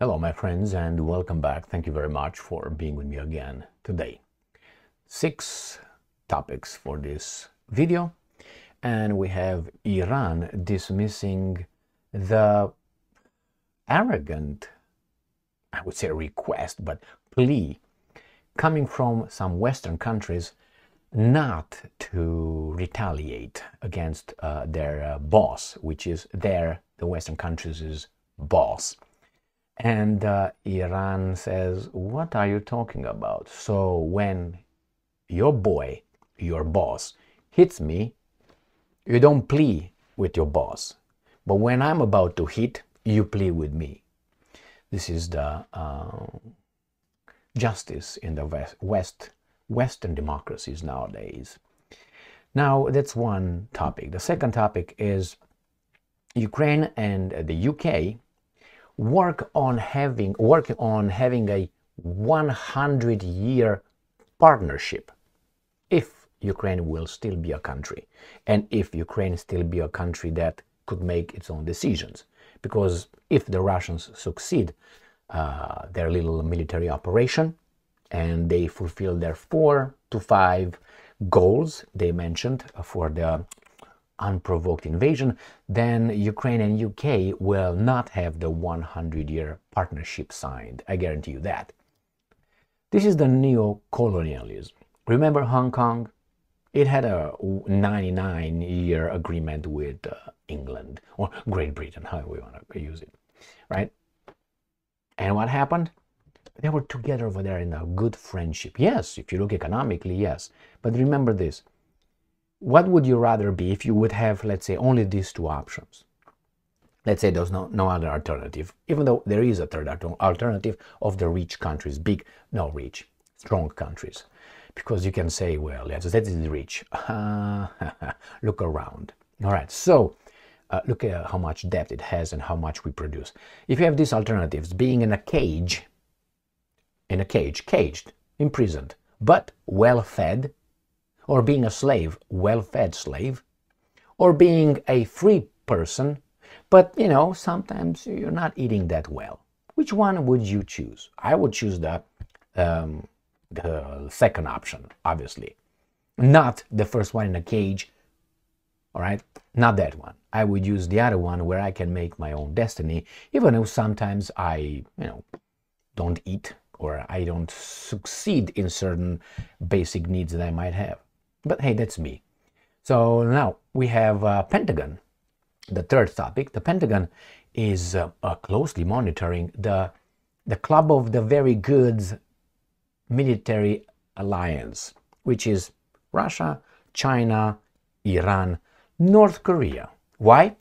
Hello, my friends, and welcome back. Thank you very much for being with me again today. 6 topics for this video, and we have Iran dismissing the arrogant, I would say request, but plea coming from some Western countries not to retaliate against their boss, which is the Western countries' boss. And Iran says, what are you talking about? So when your boy, your boss, hits me, you don't plea with your boss. But when I'm about to hit, you plea with me. This is the justice in the Western democracies nowadays. Now, that's one topic. The second topic is Ukraine and the UK working on having a 100-year partnership if Ukraine will still be a country, and if Ukraine still be a country that could make its own decisions. Because if the Russians succeed their little military operation and they fulfill their 4 to 5 goals they mentioned for the unprovoked invasion, then Ukraine and UK will not have the 100-year partnership signed. I guarantee you that. This is the neo-colonialism. Remember Hong Kong? It had a 99-year agreement with England, or Great Britain, however we want to use it, right? And what happened? They were together over there in a good friendship. Yes, if you look economically, yes. But remember this. What would you rather be if you would have, let's say, only these 2 options? Let's say there's no other alternative, even though there is a third alternative of the rich countries, strong countries. Because you can say, well, yes, that is rich. Look around. All right, so look at how much debt it has and how much we produce. If you have these alternatives, being in a cage, caged, imprisoned, but well-fed, or being a slave, well-fed slave, or being a free person, but, sometimes you're not eating that well. Which one would you choose? I would choose the second option, obviously. Not the first one in a cage, all right? Not that one. I would use the other one where I can make my own destiny, even though sometimes I, don't eat or I don't succeed in certain basic needs that I might have. But hey, that's me. So now we have Pentagon, the third topic. The Pentagon is closely monitoring the club of the very good military alliance, which is Russia, China, Iran, North Korea. Why?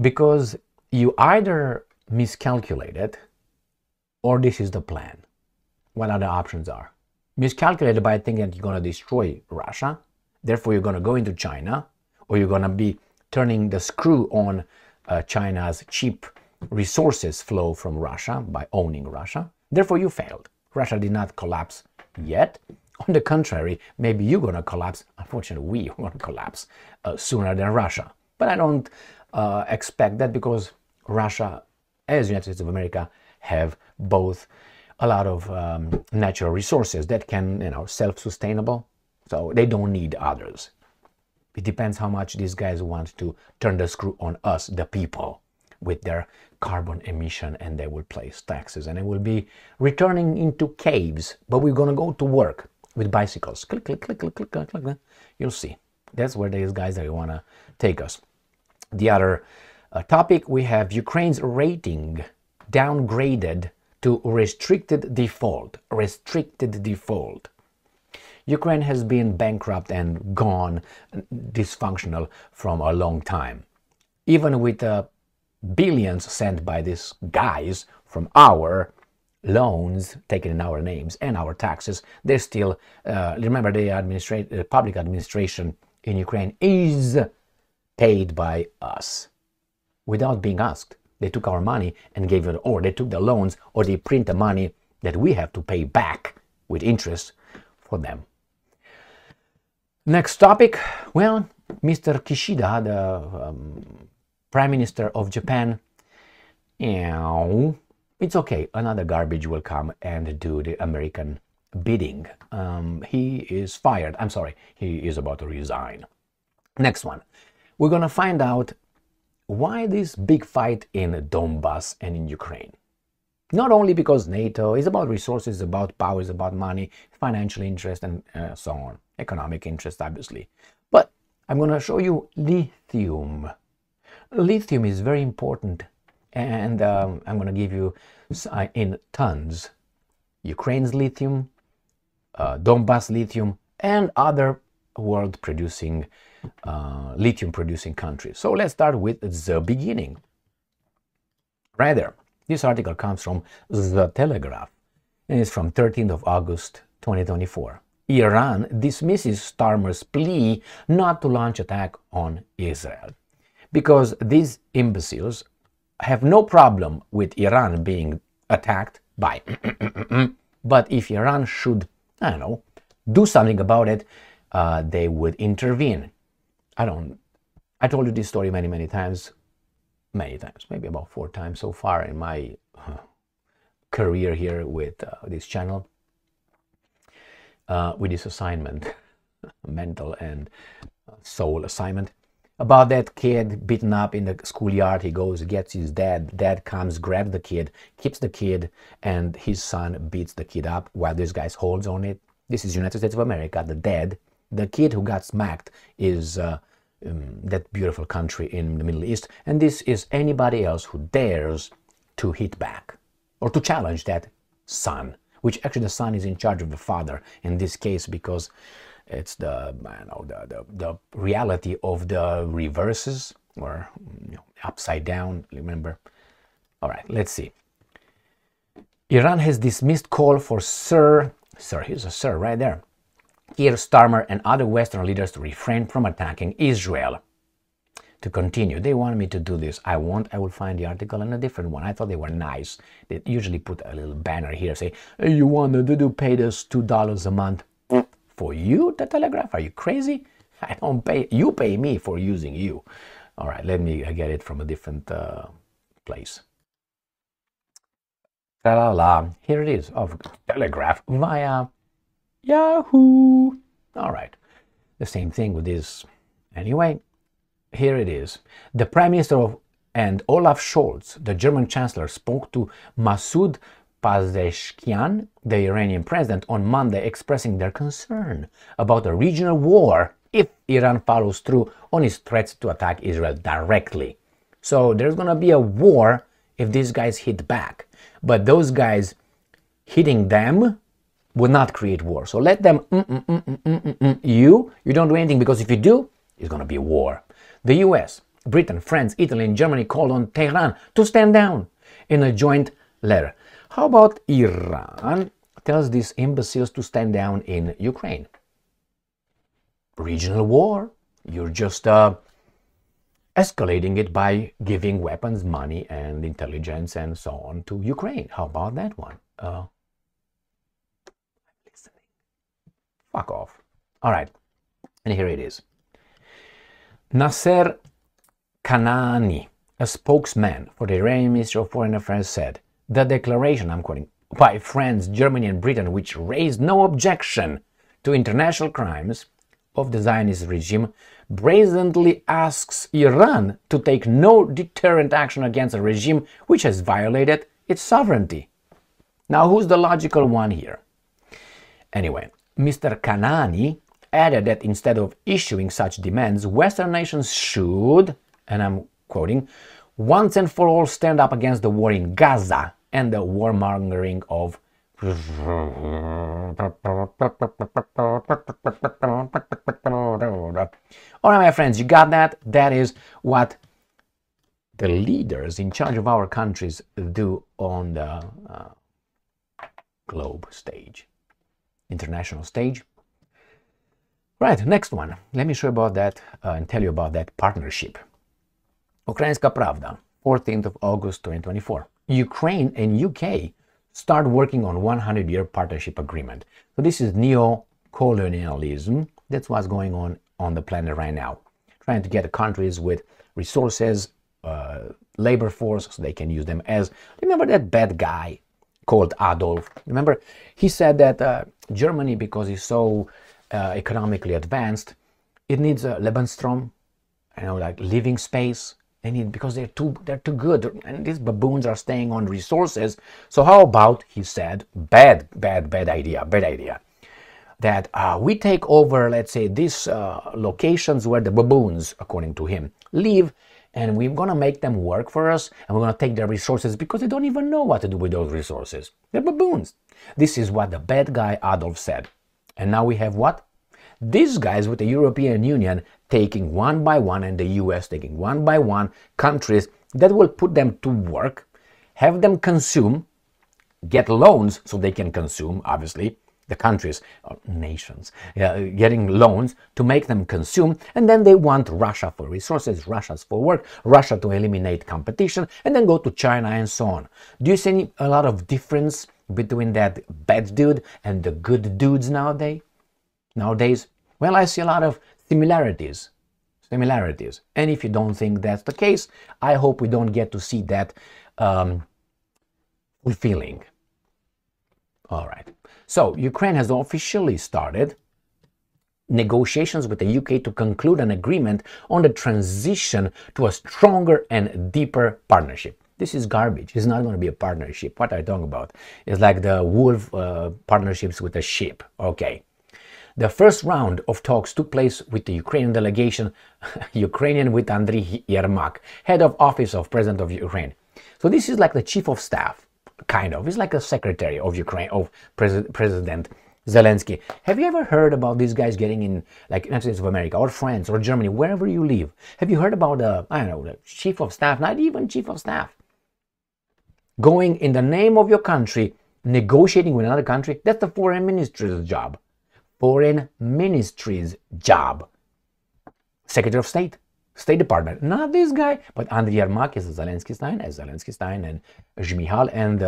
Because you either miscalculated or this is the plan. What other options are? Miscalculated by thinking that you're going to destroy Russia, therefore you're going to go into China, or you're going to be turning the screw on China's cheap resources flow from Russia by owning Russia. Therefore you failed. Russia did not collapse yet. On the contrary, maybe you're going to collapse. Unfortunately, we are going to collapse sooner than Russia. But I don't expect that, because Russia, as the United States of America, have both a lot of natural resources that can, self-sustainable. So they don't need others. It depends how much these guys want to turn the screw on us, the people, with their carbon emission, and they will place taxes, and it will be returning into caves. But we're going to go to work with bicycles. Click, click, click, click, click, click, click. You'll see. That's where these guys are want to take us. The other topic, we have Ukraine's rating downgraded to restricted default. Restricted default. Ukraine has been bankrupt and gone dysfunctional from a long time. Even with billions sent by these guys from our loans taken in our names and our taxes, they're still, remember, the public administration in Ukraine is paid by us without being asked. They took our money and gave it, or they took the loans, or they print the money that we have to pay back with interest for them. Next topic, well, Mr. Kishida, the Prime Minister of Japan, it's okay. Another garbage will come and do the American bidding. He is fired. I'm sorry. He is about to resign. Next one. We're going to find out why this big fight in Donbass and in Ukraine. Not only because NATO is about resources, about power, is about money, financial interest, and so on. Economic interest, obviously. But I'm going to show you lithium. Lithium is very important, and I'm going to give you in tons. Ukraine's lithium, Donbass lithium, and other world-producing lithium-producing countries. So let's start with the beginning. Right there. This article comes from The Telegraph, and it's from 13th of August 2024. Iran dismisses Starmer's plea not to launch attack on Israel, because these imbeciles have no problem with Iran being attacked by but if Iran should, I don't know, do something about it, they would intervene. I told you this story many times, maybe about 4 times so far in my career here with this channel, with this assignment, mental and soul assignment, about that kid beaten up in the schoolyard. He goes, gets his dad comes, grabs the kid, keeps the kid, and his son beats the kid up while this guy holds on it. This is United States of America. The kid who got smacked is that beautiful country in the Middle East, and this is anybody else who dares to hit back or to challenge that son, which actually the son is in charge of the father in this case, because it's the reality of the reverses, or upside down, remember. All right, let's see. Iran has dismissed call for here's a sir right there, Keir Starmer and other Western leaders to refrain from attacking Israel. To continue, they want me to do this. I will find the article in a different one. I thought they were nice. They usually put a little banner here, say, hey, you want to pay us $2 a month. For you, The Telegraph? Are you crazy? I don't pay. You pay me for using you. All right, let me get it from a different place. Ta-la-la. Here it is, of Telegraph via Yahoo. All right, the same thing with this. Anyway, here it is. The Prime Minister and Olaf Scholz, the German Chancellor, spoke to Masoud Pezeshkian, the Iranian president, on Monday, expressing their concern about a regional war if Iran follows through on its threats to attack Israel directly. So there's going to be a war if these guys hit back. But those guys hitting them would not create war. So let them, you don't do anything, because if you do, it's going to be war. The US, Britain, France, Italy, and Germany called on Tehran to stand down in a joint letter. How about Iran tells these imbeciles to stand down in Ukraine? Regional war. You're just escalating it by giving weapons, money, and intelligence, and so on to Ukraine. How about that one? I'm listening. Fuck off. All right. And here it is. Nasser Kanani, a spokesman for the Iranian Ministry of Foreign Affairs, said, the declaration, I'm quoting, by France, Germany, and Britain, which raised no objection to international crimes of the Zionist regime, brazenly asks Iran to take no deterrent action against a regime which has violated its sovereignty. Now, who's the logical one here? Anyway, Mr. Kanani added that instead of issuing such demands, Western nations should, and I'm quoting, once and for all stand up against the war in Gaza and the warmongering of all right, my friends, you got that? That is what the leaders in charge of our countries do on the globe stage, international stage. Right, next one. Let me show you about that and tell you about that partnership. Ukrainska Pravda, 14th of August 2024. Ukraine and UK start working on 100-year partnership agreement. So this is neo-colonialism. That's what's going on the planet right now. Trying to get countries with resources labor force, so they can use them as, remember that bad guy called Adolf? Remember, he said that Germany, because it's so economically advanced, it needs a Lebensraum, like living space. They need, because they're too good, and these baboons are staying on resources. So how about, he said, bad idea, that we take over, let's say, these locations where the baboons, according to him, live, and we're going to make them work for us, and we're going to take their resources because they don't even know what to do with those resources. They're baboons. This is what the bad guy Adolf said. And now we have what? These guys with the European Union taking one by one, and the US taking one by one countries that will put them to work, have them consume, get loans so they can consume, obviously, the countries, or nations, getting loans to make them consume, and then they want Russia for resources, Russia's for work, Russia to eliminate competition, and then go to China and so on. Do you see a lot of difference between that bad dude and the good dudes nowadays? Well, I see a lot of similarities. And if you don't think that's the case, I hope we don't get to see that fulfilling. All right. So Ukraine has officially started negotiations with the UK to conclude an agreement on the transition to a stronger and deeper partnership. This is garbage. It's not going to be a partnership. What are you talking about? It's like the wolf partnerships with the sheep. Okay. The first round of talks took place with the Ukrainian delegation, Ukrainian with Andriy Yermak, head of office of President of Ukraine. So this is like the chief of staff, kind of. It's like a secretary of Ukraine, of President Zelensky. Have you ever heard about these guys getting in, like, United States of America or France or Germany, wherever you live? Have you heard about the chief of staff, not even chief of staff, going in the name of your country, negotiating with another country? That's the foreign ministry's job. Foreign Ministry's job. Secretary of State, State Department. Not this guy, but Andriy Yermak is Zelensky Stein, and Zhmyhal, and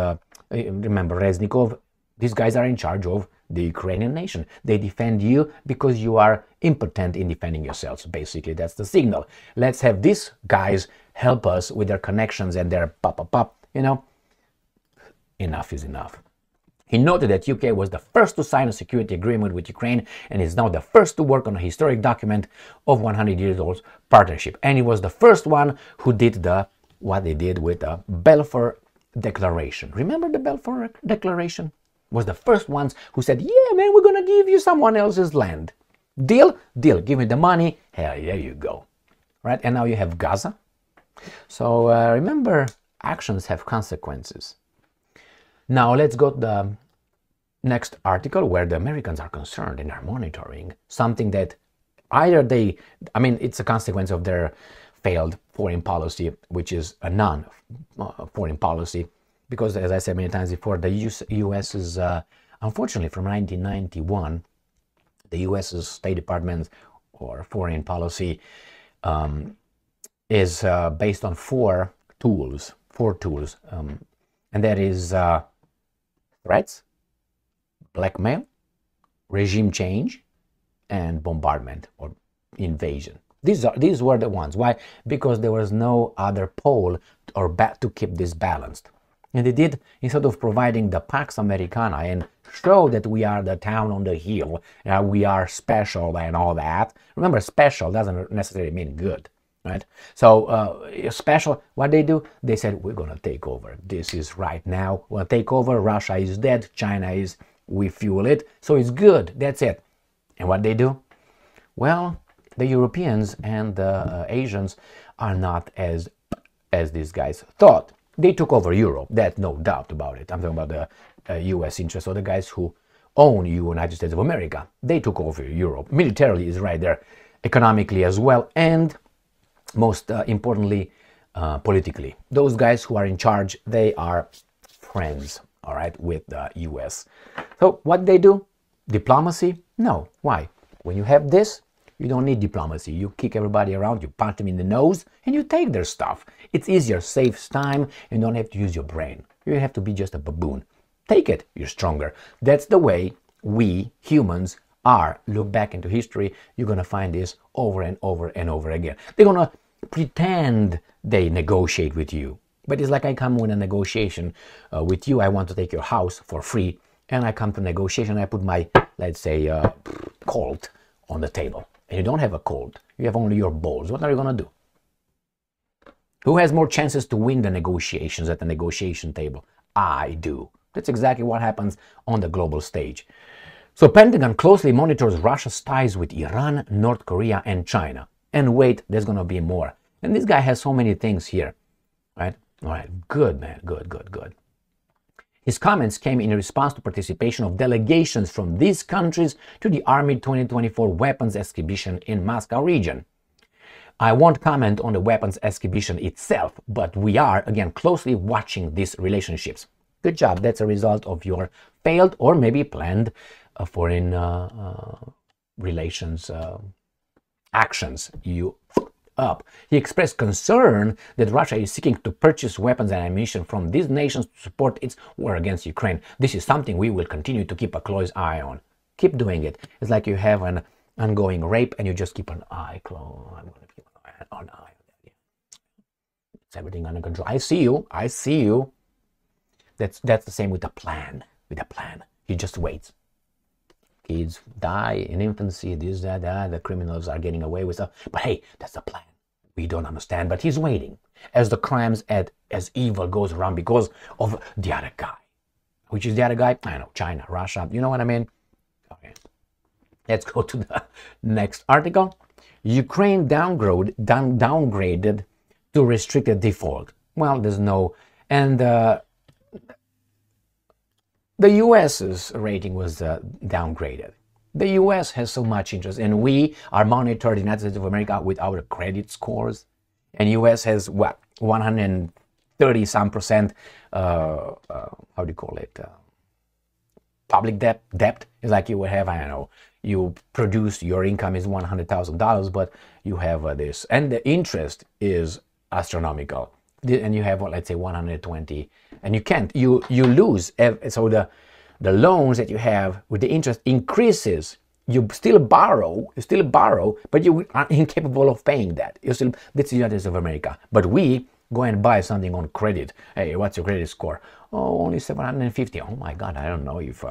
remember Reznikov. These guys are in charge of the Ukrainian nation. They defend you because you are impotent in defending yourselves. Basically, that's the signal. Let's have these guys help us with their connections and their pop. Enough is enough. He noted that UK was the first to sign a security agreement with Ukraine and is now the first to work on a historic document of 100 years old partnership. And he was the first one who did what they did with the Balfour Declaration. Remember the Balfour Declaration? Was the first ones who said, yeah, man, we're going to give you someone else's land. Deal? Deal. Give me the money. Hell, there you go. Right? And now you have Gaza. So remember, actions have consequences. Now let's go to the next article where the Americans are concerned and are monitoring something that either it's a consequence of their failed foreign policy, which is a non-foreign policy, because as I said many times before, the U.S. is, unfortunately from 1991, the U.S.'s State Department or foreign policy is based on four tools, and that is threats, blackmail, regime change, and bombardment or invasion. These were the ones. Why? Because there was no other pole or to keep this balanced. And they did, instead of providing the Pax Americana and show that we are the town on the hill, we are special and all that. Remember, special doesn't necessarily mean good. Right? So special, what they do, they said, we're going to take over. This is right now. We'll take over. Russia is dead. China is, we fuel it. So it's good. That's it. And what they do? Well, the Europeans and the Asians are not as these guys thought. They took over Europe. That's no doubt about it. I'm talking about the U.S. interests, or the guys who own United States of America. They took over Europe. Militarily is right there. Economically as well. And most importantly, politically. Those guys who are in charge, they are friends, all right, with the U.S. So what they do? Diplomacy? No. Why? When you have this, you don't need diplomacy. You kick everybody around, you punch them in the nose, and you take their stuff. It's easier, saves time, and don't have to use your brain. You have to be just a baboon. Take it, you're stronger. That's the way we humans are. Look back into history, you're going to find this over and over and over again. They're going to pretend they negotiate with you. But it's like I come with a negotiation with you. I want to take your house for free. And I come to negotiation. I put my, let's say, Colt on the table. And you don't have a Colt. You have only your balls. What are you going to do? Who has more chances to win the negotiations at the negotiation table? I do. That's exactly what happens on the global stage. So Pentagon closely monitors Russia's ties with Iran, North Korea, and China. And wait, there's going to be more. And this guy has so many things here, right? All right, good, man, good. His comments came in response to participation of delegations from these countries to the Army 2024 weapons exhibition in Moscow region. I won't comment on the weapons exhibition itself, but we are, again, closely watching these relationships. Good job. That's a result of your failed or maybe planned foreign relations actions. You up. He expressed concern that Russia is seeking to purchase weapons and ammunition from these nations to support its war against Ukraine. This is something we will continue to keep a close eye on. Keep doing it. It's like you have an ongoing rape and you just keep an eye closed. I'm going to keep an eye on that. It's everything under control. I see you. That's the same with a plan. He just waits. Kids die in infancy, this, that, the criminals are getting away with stuff. But hey, that's the plan. We don't understand, but he's waiting as the crimes as evil goes around because of the other guy. Which is the other guy? I know, China, Russia, you know what I mean? Okay. Let's go to the next article. Ukraine downgraded to restricted default. Well, there's no... And the US's rating was downgraded. The US has so much interest, and we are monitored in the United States of America with our credit scores. And US has what, 130 some percent, how do you call it? Public debt. Debt is like you would have, I don't know, you produce, your income is $100,000, but you have this, and the interest is astronomical. And you have, what, let's say 120, and you lose. So the loans that you have with the interest increases. You still borrow, but you are incapable of paying that. That's the United States of America. But we go and buy something on credit. Hey, what's your credit score? Oh, only 750. Oh my God, I don't know if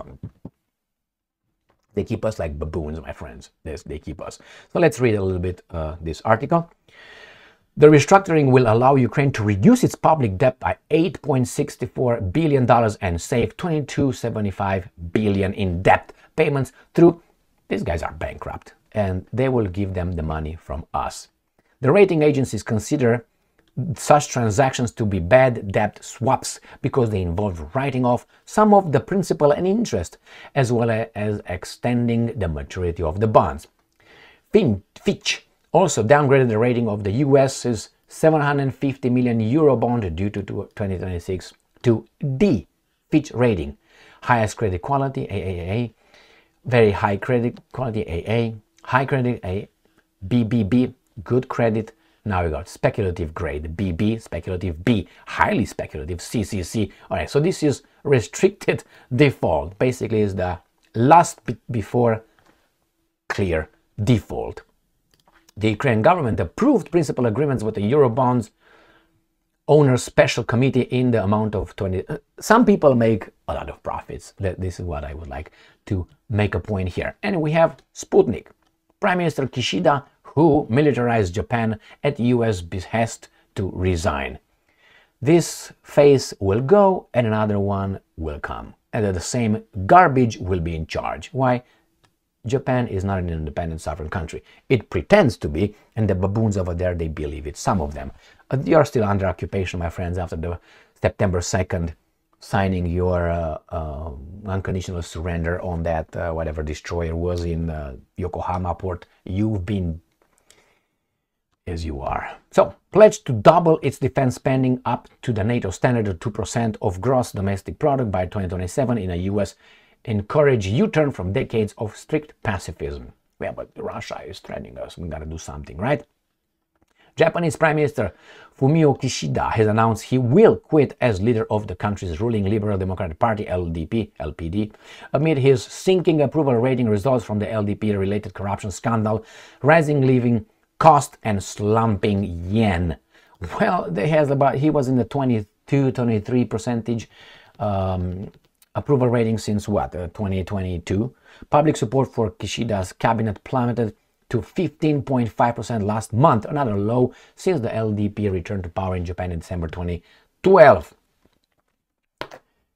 they keep us like baboons, my friends. They keep us. So let's read a little bit this article. The restructuring will allow Ukraine to reduce its public debt by $8.64 billion and save $22.75 billion in debt payments through, these guys are bankrupt, and they will give them the money from us. The rating agencies consider such transactions to be bad debt swaps because they involve writing off some of the principal and interest, as well as extending the maturity of the bonds. Fitch also downgraded the rating of the US's 750 million euro bond due to 2026 to D, Fitch rating. Highest credit quality, AAA. Very high credit quality, AA. High credit, A. BBB, good credit. Now we got speculative grade, BB, speculative B. Highly speculative, CCC. All right, so this is restricted default. Basically is the last before clear default. The Ukrainian government approved principal agreements with the Eurobonds Owners Special Committee in the amount of 20. Some people make a lot of profits. This is what I would like to make a point here. And we have Sputnik. Prime Minister Kishida, who militarized Japan at US behest, to resign. This phase will go and another one will come. And the same garbage will be in charge. Why? Japan is not an independent sovereign country. It pretends to be, and the baboons over there, they believe it. Some of them. They are still under occupation, my friends, after the September 2nd signing your unconditional surrender on that whatever destroyer was in Yokohama port. You've been as you are. So, pledged to double its defense spending up to the NATO standard of 2% of gross domestic product by 2027 in a US encourage U-turn from decades of strict pacifism. Yeah, but Russia is threatening us. We gotta do something, right? Japanese Prime Minister Fumio Kishida has announced he will quit as leader of the country's ruling Liberal Democratic Party, LPD, amid his sinking approval rating results from the LDP-related corruption scandal, rising living cost and slumping yen. Well, he was in the 23 percentage approval rating since what, 2022. Public support for Kishida's cabinet plummeted to 15.5% last month, another low since the LDP returned to power in Japan in December 2012.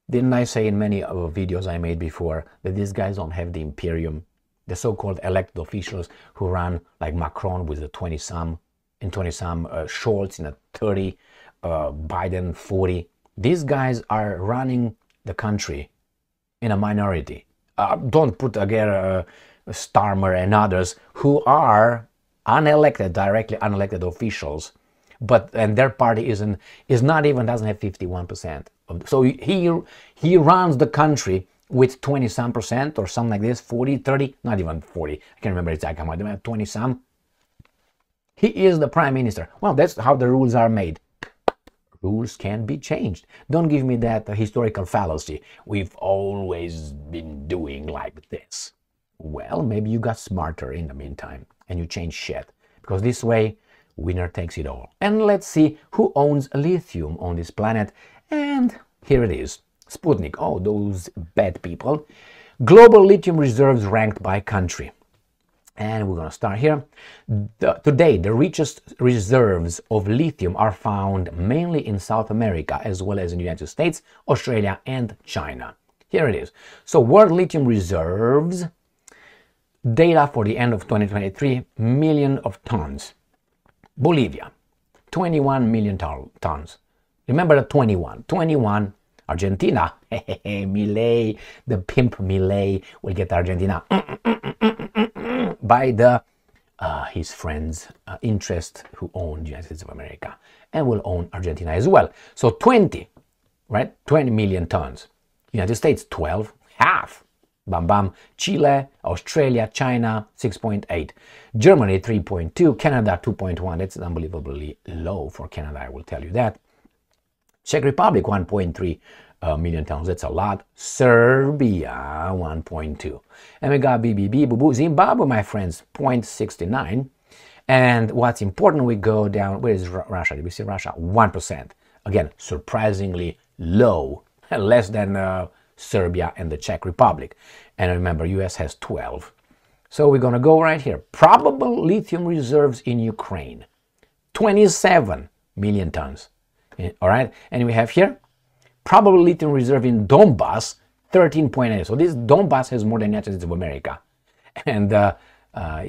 Didn't I say in many videos I made before that these guys don't have the imperium? The so-called elected officials who run, like Macron with the 20-some, Scholz in a 30, Biden 40. These guys are running the country in a minority. Don't put again Starmer and others who are unelected, directly unelected officials, and their party doesn't have 51%. So he runs the country with 20-some percent or something like this, 40, 30, not even 40. I can't remember exactly how much, 20-some. He is the prime minister. Well, that's how the rules are made. Rules can be changed. Don't give me that historical fallacy. We've always been doing like this. Well, maybe you got smarter in the meantime and you changed shit. Because this way, winner takes it all. And let's see who owns lithium on this planet. And here it is. Sputnik. Oh, those bad people. Global lithium reserves ranked by country. And we're going to start here. Today, the richest reserves of lithium are found mainly in South America, as well as in the United States, Australia, and China. Here it is. So, world lithium reserves, data for the end of 2023, million of tons. Bolivia, 21 million tons. Remember the 21. 21. Argentina, Milei, the pimp Milei will get Argentina. By his friends' interest who own the United States of America and will own Argentina as well. So 20, right? 20 million tons. United States, 12, half. Bam bam. Chile, Australia, China, 6.8. Germany, 3.2. Canada, 2.1. That's unbelievably low for Canada, I will tell you that. Czech Republic, 1.3 million tons. That's a lot. Serbia, 1.2. And we got BBB, Zimbabwe, my friends, 0.69. And what's important, we go down, where is Russia? Did we see Russia? 1%. Again, surprisingly low, less than Serbia and the Czech Republic. And remember, US has 12. So we're going to go right here. Probable lithium reserves in Ukraine, 27 million tons. All right, and we have here probable lithium reserve in Donbass, 13.8. So this Donbass has more than the United States of America, and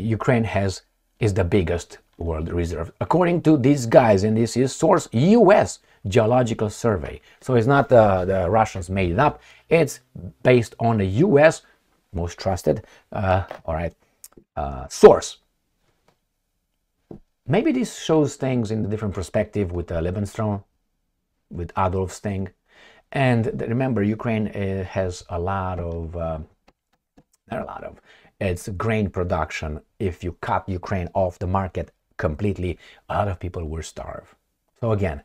Ukraine is the biggest world reserve, according to these guys. And this is source U.S. Geological Survey. So it's not the Russians made it up. It's based on the U.S. most trusted, source. Maybe this shows things in a different perspective with Lebensraum, with Adolf's thing. And remember, Ukraine has it's grain production. If you cut Ukraine off the market completely, a lot of people will starve. So again,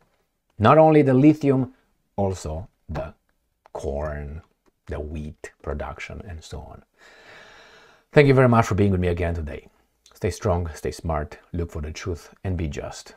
not only the lithium, also the corn, the wheat production, and so on. Thank you very much for being with me again today. Stay strong, stay smart, look for the truth, and be just.